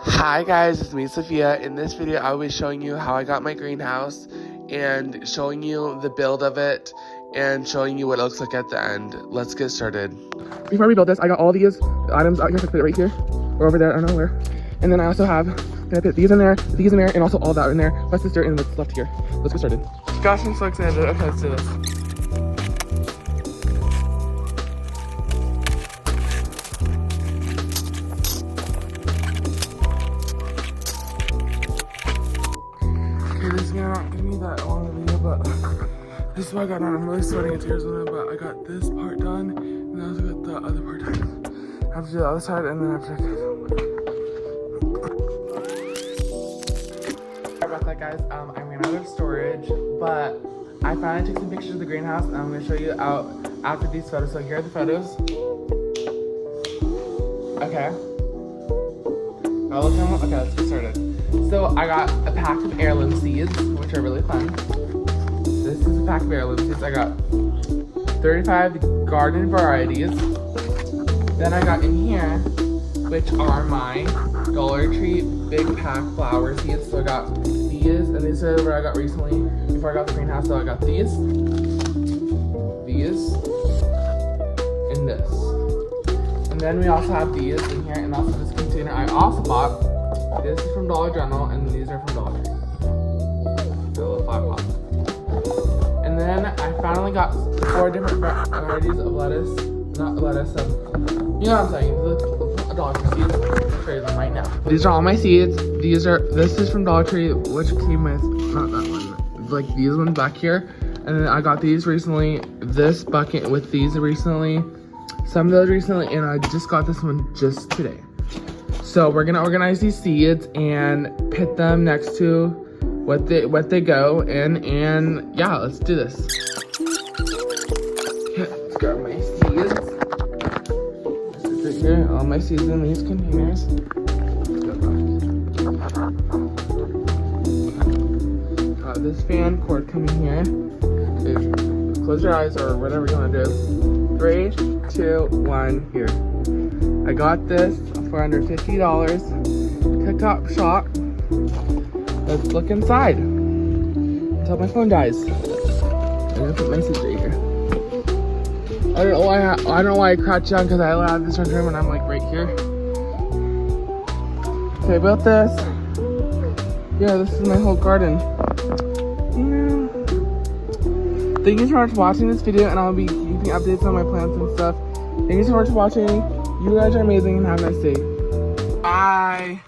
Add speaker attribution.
Speaker 1: Hi guys, it's me Sophia. In this video I will be showing you how I got my greenhouse and showing you the build of it and showing you what it looks like at the end. Let's get started. Before we built this, I got all these items out here. To put it right here or over there, I don't know where. And then I also have, gonna put these in there, and also all that in there, plus this dirt and what's left here. Let's get started. Gosh, I'm so excited. Okay, let's do this. This is not gonna be that long of a video, but this is what I got done. I'm really sweating into tears on it, but I got this part done, and then I also got the other part done. I have to do the other side, and then I have to. Sorry about that, guys. I ran out of storage, but I finally took some pictures of the greenhouse, and I'm gonna show you out after these photos. So here are the photos. Okay. Okay, let's get started. So I got a pack of heirloom seeds, which are really fun. This is a pack of heirloom seeds. I got 35 garden varieties. Then I got in here, which are my Dollar Tree big pack flower seeds. So I got these, and these are what I got recently before I got the greenhouse. So I got these, and this. And then we also have these in here, and also this container I also bought. This is from Dollar General, and these are from Dollar Tree. The little 5 pop. And then I finally got 4 different varieties of lettuce. Not lettuce, you know what I'm saying? The Dollar Tree seeds. I'll show you them right now. These are all my seeds. This is from Dollar Tree, which came with, not that one, like these ones back here. And then I got these recently, this bucket with these recently, some of those recently, and I just got this one just today. So we're gonna organize these seeds and put them next to what they go in, and yeah, let's do this. Okay, let's grab my seeds. This is right here, all my seeds in these containers. Got this fan cord coming here. Okay, close your eyes or whatever you wanna do. 3, 2, 1, here. I got this for under $50. Pickup shop. Let's look inside until my phone dies. I'm gonna put my seeds right here. I don't know why I crouched down, because I have this room and I'm like right here. Okay, about this. Yeah, this is my whole garden. Yeah. Thank you so much for watching this video, and I'll be keeping updates on my plants and stuff. Thank you so much for watching. You guys are amazing, and have a nice day. Bye.